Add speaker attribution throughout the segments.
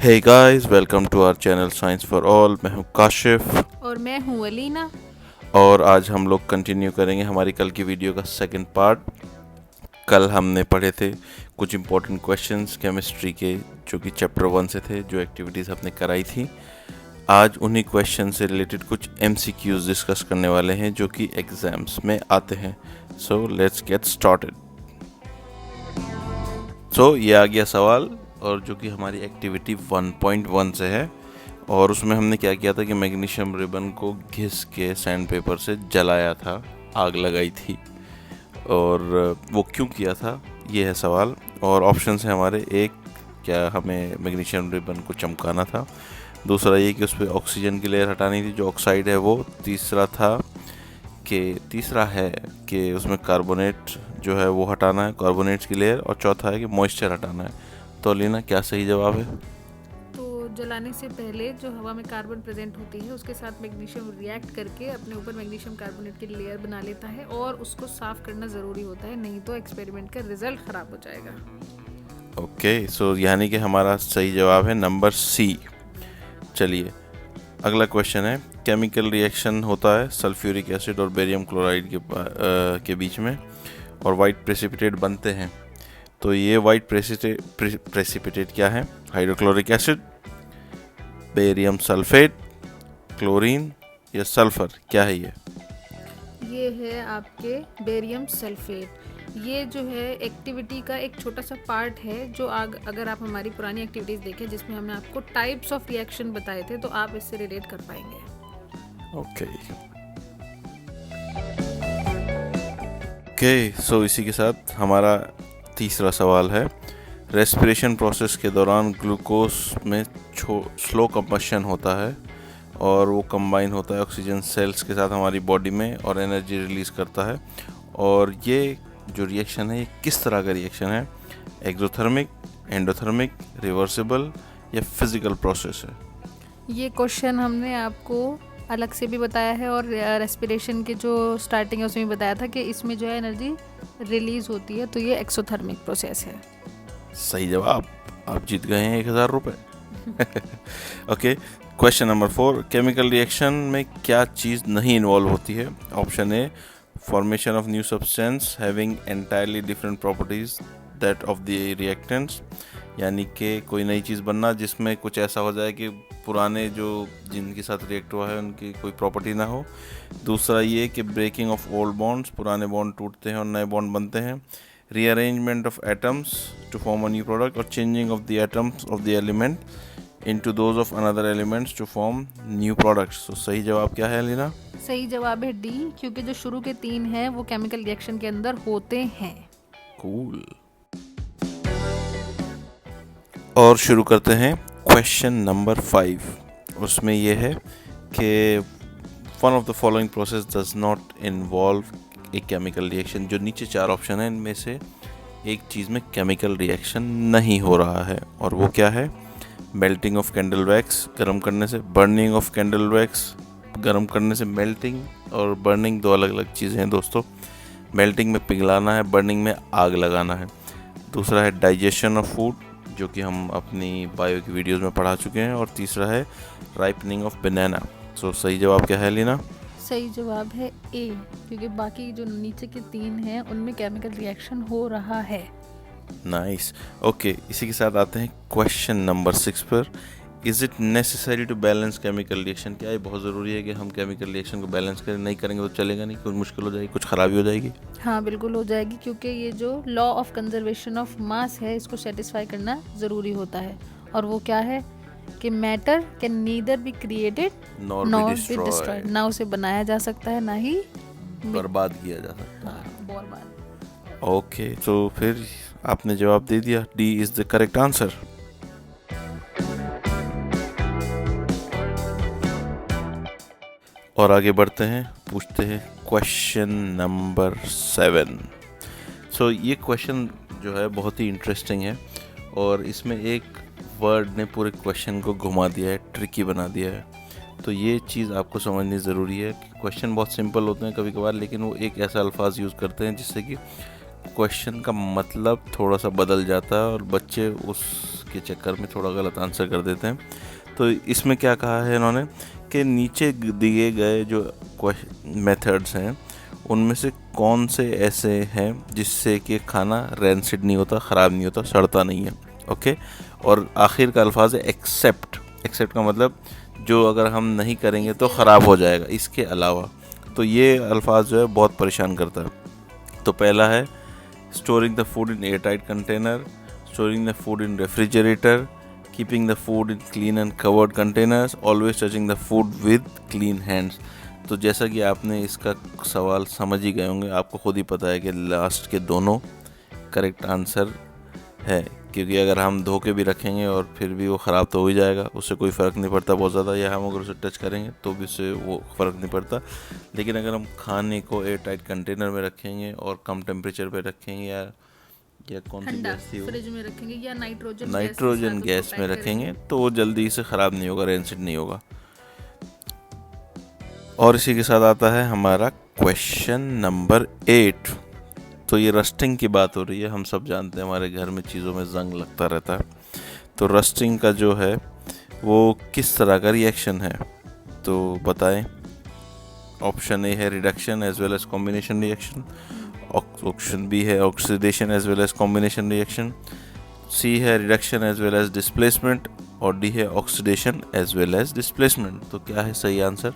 Speaker 1: Hey guys, welcome to our channel Science for All. मैं हूं काशिफ
Speaker 2: और मैं हूँ अलीना।
Speaker 1: और आज हम लोग कंटिन्यू करेंगे हमारी कल की वीडियो का सेकंड पार्ट। कल हमने पढ़े थे कुछ इंपॉर्टेंट क्वेश्चंस केमिस्ट्री के, जो कि चैप्टर 1 से थे, जो एक्टिविटीज़ हमने कराई थी। आज उन्हीं क्वेश्चन से रिलेटेड कुछ MCQs डिस्कस करने वाले हैं जो कि एग्जाम्स में आते हैं। So let's get started. ये आ गया सवाल, और जो कि हमारी एक्टिविटी 1.1 से है। और उसमें हमने क्या किया था कि मैग्नीशियम रिबन को घिस के सैंड पेपर से जलाया था, आग लगाई थी। और वो क्यों किया था, ये है सवाल। और ऑप्शन है हमारे, एक, क्या हमें मैग्नीशियम रिबन को चमकाना था। दूसरा ये कि उस पर ऑक्सीजन की लेयर हटानी थी, जो ऑक्साइड है वो। तीसरा है कि उसमें कार्बोनेट जो है वो हटाना है, कार्बोनेट्स की लेयर। और चौथा है कि मॉइस्चर हटाना है। तो लीना, क्या सही जवाब है?
Speaker 2: तो जलाने से पहले जो हवा में कार्बन प्रेजेंट होती है उसके साथ मैग्नीशियम रिएक्ट करके अपने ऊपर मैग्नीशियम कार्बोनेट की लेयर बना लेता है, और उसको साफ करना ज़रूरी होता है, नहीं तो एक्सपेरिमेंट का रिजल्ट ख़राब हो जाएगा।
Speaker 1: ओके, यानी कि हमारा सही जवाब है नंबर सी। चलिए, अगला क्वेश्चन है, केमिकल रिएक्शन होता है सल्फ्यूरिक एसिड और बेरियम क्लोराइड के बीच में, और वाइट प्रेसिपिटेट बनते हैं। तो ये वाइट प्रेसिपिटेट क्या है? Hydrochloric acid, barium sulphate, chlorine या सल्फर, क्या है
Speaker 2: ये है आपके बेरियम सल्फेट। ये जो है एक्टिविटी का एक छोटा सा पार्ट है, जो अगर आप हमारी पुरानी एक्टिविटीज़ देखें जिसमें हमने आपको टाइप्स ऑफ रिएक्शन बताए थे, तो आप इससे रिलेट कर पाएंगे।
Speaker 1: ओके, इसी के साथ हमारा तीसरा सवाल है, रेस्पिरेशन प्रोसेस के दौरान ग्लूकोज में स्लो कंबशन होता है, और वो कंबाइन होता है ऑक्सीजन सेल्स के साथ हमारी बॉडी में, और एनर्जी रिलीज़ करता है। और ये जो रिएक्शन है, ये किस तरह का रिएक्शन है? एक्सोथर्मिक, एंडोथर्मिक, रिवर्सिबल या फिजिकल प्रोसेस है?
Speaker 2: ये क्वेश्चन हमने आपको अलग से भी बताया है, और रेस्पिरेशन के जो स्टार्टिंग है उसमें भी बताया था कि इसमें जो है एनर्जी रिलीज होती है, तो ये एक्सोथर्मिक प्रोसेस है।
Speaker 1: सही जवाब, आप जीत गए हैं 1000 रुपये। Okay, question number 4, chemical reaction में क्या चीज़ नहीं इन्वॉल्व होती है? Option A, formation of new substance having entirely different properties that of the reactants, यानी कि कोई नई चीज़ बनना जिसमें कुछ ऐसा हो जाए कि पुराने जो जिनके साथ रिएक्ट हुआ है उनकी कोई प्रॉपर्टी ना हो। दूसरा ये कि ब्रेकिंग ऑफ ओल्ड बॉन्ड्स, पुराने बॉन्ड टूटते हैं और नए बॉन्ड बनते हैं। Rearrangement of atoms to form a new product, और changing of the atoms of the element into those of another elements to form new products। So सही जवाब क्या है लीना?
Speaker 2: सही जवाब है डी, क्योंकि जो शुरू के 3 हैं वो केमिकल रिएक्शन के अंदर होते हैं।
Speaker 1: कूल। और शुरू करते हैं क्वेश्चन नंबर 5। उसमें ये है कि one of the following process does not involve a chemical reaction. जो नीचे 4 ऑप्शन है, इनमें से एक चीज़ में केमिकल रिएक्शन नहीं हो रहा है, और वो क्या है? मेल्टिंग ऑफ कैंडल वैक्स, गर्म करने से। बर्निंग ऑफ कैंडल वैक्स, गर्म करने से। मेल्टिंग और बर्निंग दो अलग अलग चीज़ें हैं दोस्तों। मेल्टिंग में पिघलाना है, बर्निंग में आग लगाना है। दूसरा है डाइजेशन ऑफ फूड, जो कि हम अपनी बायो की वीडियोस में पढ़ा चुके हैं। और तीसरा है राइपनिंग ऑफ बनाना। सही जवाब क्या है लीना?
Speaker 2: सही जवाब है ए, क्योंकि बाकी जो नीचे के 3 हैं उनमें केमिकल रिएक्शन हो रहा है।
Speaker 1: नाइस। ओके, इसी के साथ आते हैं क्वेश्चन नंबर 6 पर। Is it necessary to balance chemical reaction? क्या ये बहुत ज़रूरी है कि हम केमिकल रिएक्शन को बैलेंस करें? नहीं करेंगे तो चलेगा नहीं, कुछ मुश्किल हो जाएगी, कुछ खराबी हो जाएगी।
Speaker 2: हाँ, बिल्कुल हो जाएगी, क्योंकि ये जो law of conservation of mass है इसको सेटिस्फाई करना ज़रूरी होता है। और वो क्या है कि matter can neither be created
Speaker 1: not
Speaker 2: not
Speaker 1: be
Speaker 2: be destroyed. ना उसे बनाया जा सकता है, ना ही
Speaker 1: बर्बाद किया जा सकता है।
Speaker 2: बर्बाद।
Speaker 1: ओके, तो फिर आपने जवाब दे दिया, D is the correct answer. और आगे बढ़ते हैं, पूछते हैं क्वेश्चन नंबर 7। ये क्वेश्चन जो है बहुत ही इंटरेस्टिंग है, और इसमें एक वर्ड ने पूरे क्वेश्चन को घुमा दिया है, ट्रिकी बना दिया है। तो ये चीज़ आपको समझनी ज़रूरी है कि क्वेश्चन बहुत सिंपल होते हैं कभी कभार, लेकिन वो एक ऐसा अल्फाज यूज़ करते हैं जिससे कि क्वेश्चन का मतलब थोड़ा सा बदल जाता है और बच्चे उसके के चक्कर में थोड़ा गलत आंसर कर देते हैं। तो इसमें क्या कहा है इन्होंने कि नीचे दिए गए जो मेथड्स हैं उनमें से कौन से ऐसे हैं जिससे कि खाना रैंसिड नहीं होता, ख़राब नहीं होता, सड़ता नहीं है। ओके, और आखिर का अल्फाज है एक्सेप्ट। एक्सेप्ट का मतलब जो अगर हम नहीं करेंगे तो ख़राब हो जाएगा, इसके अलावा। तो ये अल्फाज जो है बहुत परेशान करता है। तो पहला है storing the food in air tight container, storing the food in refrigerator, keeping the food in clean and covered containers, always touching the food with clean hands. तो जैसा कि आपने इसका सवाल समझ ही गए होंगे, आपको खुद ही पता है कि लास्ट के दोनों करेक्ट आंसर है, क्योंकि अगर हम धो के भी रखेंगे और फिर भी वो ख़राब तो हो ही जाएगा, उससे कोई फ़र्क नहीं पड़ता बहुत ज़्यादा, या हम अगर उसे टच करेंगे तो भी उससे वो फ़र्क नहीं पड़ता। लेकिन अगर हम खाने को एयर टाइट कंटेनर में रखेंगे और कम टेम्परेचर पे रखेंगे या कौन सी गैस थी वो,
Speaker 2: फ्रिज में रखेंगे या
Speaker 1: नाइट्रोजन गैस में रखेंगे तो वो जल्दी से ख़राब नहीं होगा, रैंसिड नहीं होगा। और इसी के साथ आता है हमारा क्वेश्चन नंबर 8। तो ये रस्टिंग की बात हो रही है, हम सब जानते हैं हमारे घर में चीज़ों में जंग लगता रहता है। तो रस्टिंग का जो है वो किस तरह का रिएक्शन है, तो बताएं। ऑप्शन ए है reduction as well as combination reaction, option B है oxidation as well as combination reaction, C है reduction as well as displacement, और डी है oxidation as well as displacement. तो क्या है सही आंसर?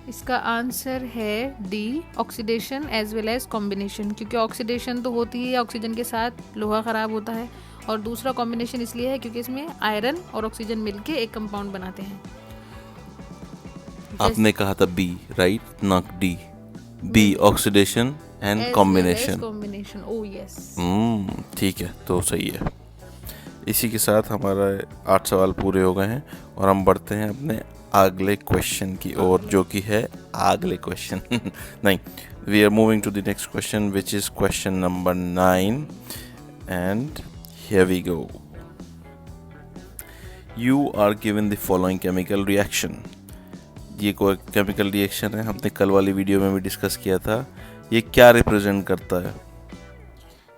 Speaker 2: इसका आंसर है D, oxidation as well as combination, क्योंकि ऑक्सीडेशन तो होती है ऑक्सीजन के साथ लोहा ख़राब होता है, और दूसरा कॉम्बिनेशन इसलिए है क्योंकि इसमें आयरन और ऑक्सीजन मिलके एक कंपाउंड बनाते हैं।
Speaker 1: आपने कहा था B, right, not D. B oxidation and combination.
Speaker 2: Oh yes,
Speaker 1: ठीक है, तो सही है। इसी के साथ हमारा 8 सवाल पूरे हो गए हैं और हम बढ़ते हैं अपने अगले क्वेश्चन की ओर, जो कि है अगले क्वेश्चन नहीं, we are moving to the next question which is question number 9 and here we go. You are given the following chemical reaction. ये कोई केमिकल रिएक्शन है, हमने कल वाली वीडियो में भी डिस्कस किया था। ये क्या रिप्रेजेंट करता है?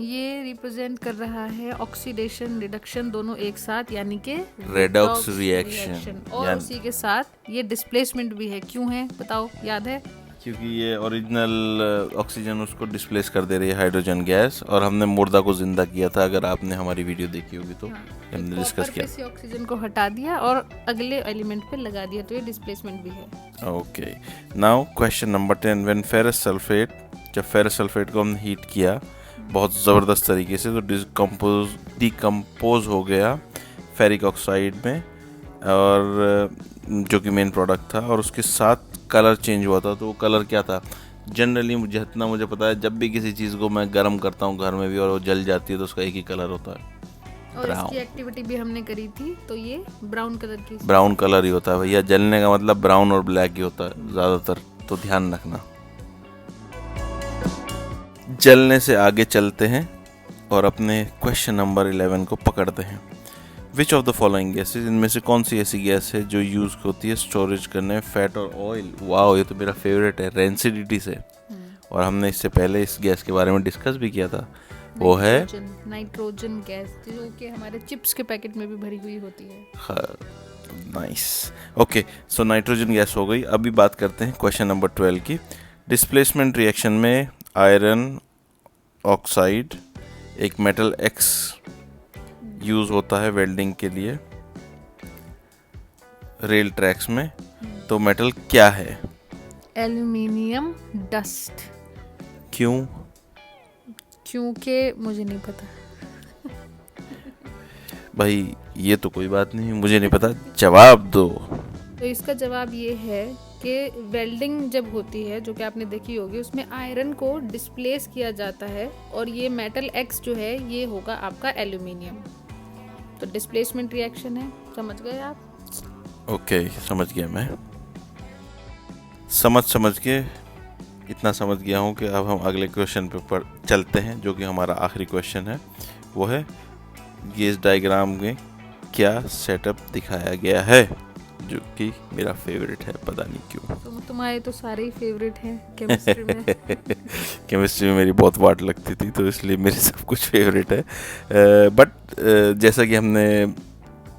Speaker 2: ये रिप्रेजेंट कर रहा है ऑक्सीडेशन रिडक्शन दोनों एक साथ, यानी कि
Speaker 1: रेडॉक्स रिएक्शन।
Speaker 2: और उसी के साथ ये डिस्प्लेसमेंट भी है। क्यों है बताओ, याद है?
Speaker 1: क्योंकि ये ओरिजिनल ऑक्सीजन उसको डिस्प्लेस कर दे रही है हाइड्रोजन गैस, और हमने मुर्दा को जिंदा किया था, अगर आपने हमारी वीडियो देखी होगी तो हमने डिस्कस किया।
Speaker 2: से ऑक्सीजन को हटा दिया और अगले एलिमेंट पे लगा दिया, तो ये डिस्प्लेसमेंट भी है।
Speaker 1: Okay, now question number 10। When ferrous sulphate, जब फेरस सल्फेट को हमने हीट किया बहुत ज़बरदस्त तरीके से, तो डिकम्पोज हो गया फेरिक ऑक्साइड में, और जो कि मेन प्रोडक्ट था, और उसके साथ कलर चेंज हुआ था। तो वो कलर क्या था? जनरली जितना मुझे पता है, जब भी किसी चीज़ को मैं गर्म करता हूँ घर में भी और वो जल जाती है तो उसका एक ही कलर होता है,
Speaker 2: और इसकी एक्टिविटी भी हमने करी थी, तो ये ब्राउन
Speaker 1: कलर ही होता है भैया। जलने का मतलब ब्राउन और ब्लैक ही होता है ज़्यादातर, तो ध्यान रखना। जलने से आगे चलते हैं और अपने क्वेश्चन नंबर 11 को पकड़ते हैं। Which of the following gases, इनमें से कौन सी ऐसी गैस है जो यूज़ होती है स्टोरेज करने में फैट और ऑयल? वाह, ये तो मेरा फेवरेट है, रेंसिडिटी से। और हमने इससे पहले इस गैस के बारे में डिस्कस भी किया था। वो है
Speaker 2: नाइट्रोजन गैस, जो कि हमारे चिप्स के पैकेट में भी भरी हुई होती है।
Speaker 1: Nice, okay, so nitrogen gas हो गई। अभी बात करते हैं क्वेश्चन नंबर 12 की। डिस्प्लेसमेंट रिएक्शन में आयरन ऑक्साइड, एक मेटल एक्स यूज़ होता है वेल्डिंग के लिए रेल ट्रैक्स में, तो मेटल क्या है?
Speaker 2: Aluminium dust.
Speaker 1: क्यों?
Speaker 2: क्योंकि मुझे नहीं पता
Speaker 1: भाई, ये तो कोई बात नहीं, मुझे नहीं पता, जवाब दो।
Speaker 2: तो इसका जवाब ये है कि वेल्डिंग जब होती है, जो कि आपने देखी होगी, उसमें आयरन को डिस्प्लेस किया जाता है, और ये मेटल एक्स जो है ये होगा आपका एल्यूमिनियम। तो डिस्प्लेसमेंट रिएक्शन है, समझ गए आप?
Speaker 1: ओके, समझ गया मैं। समझ के इतना समझ गया हूँ कि अब हम अगले क्वेश्चन पे चलते हैं, जो कि हमारा आखिरी क्वेश्चन है। वो है ये इस डायग्राम में क्या सेटअप दिखाया गया है, जो कि मेरा फेवरेट है, पता नहीं क्यों।
Speaker 2: तुम्हारे तो सारे ही फेवरेट हैं केमिस्ट्री में।
Speaker 1: केमिस्ट्री में मेरी बहुत वाट लगती थी, तो इसलिए मेरे सब कुछ फेवरेट है। बट जैसा कि हमने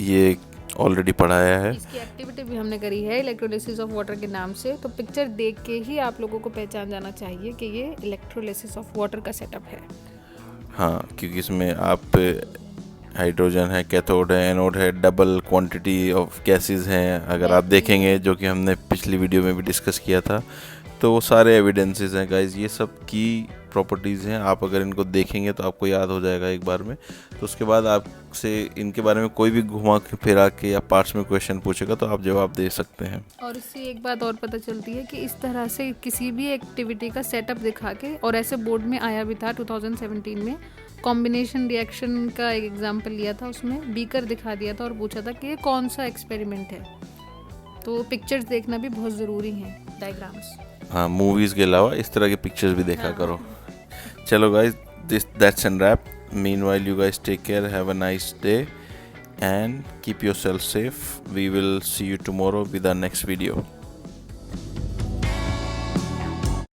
Speaker 1: ये ऑलरेडी पढ़ाया है,
Speaker 2: इसकी एक्टिविटी भी हमने करी है इलेक्ट्रोलिसिस ऑफ वाटर के नाम से, तो पिक्चर देख के ही आप लोगों को पहचान जाना चाहिए कि ये इलेक्ट्रोलिसिस ऑफ वाटर का सेटअप है।
Speaker 1: हाँ, क्योंकि इसमें आप हाइड्रोजन है, कैथोड है, एनोड है, डबल क्वांटिटी ऑफ गैसेस हैं, अगर आप देखेंगे, जो कि हमने पिछली वीडियो में भी डिस्कस किया था, तो वो सारे एविडेंसेस हैं गाइज, ये सब की प्रॉपर्टीज़ हैं। आप अगर इनको देखेंगे तो आपको याद हो जाएगा एक बार में, तो उसके बाद आपसे इनके बारे में कोई भी घुमा के फिरा के या पार्ट्स में क्वेश्चन पूछेगा तो आप जवाब दे सकते हैं।
Speaker 2: और इससे एक बात और पता चलती है कि इस तरह से किसी भी एक्टिविटी का सेटअप दिखा के, और ऐसे बोर्ड में आया भी था 2017 में, कॉम्बिनेशन रिएक्शन का एक एग्जाम्पल लिया था, उसमें बीकर दिखा दिया था और पूछा था कि ये कौन सा एक्सपेरिमेंट है। तो पिक्चर्स देखना भी बहुत ज़रूरी है, डायग्राम्स।
Speaker 1: हाँ, मूवीज़ के अलावा इस तरह के पिक्चर्स भी देखा करो। चलो guys, that's an wrap. Meanwhile you guys take care, have a nice day and keep yourself safe. We will see you tomorrow with our next video.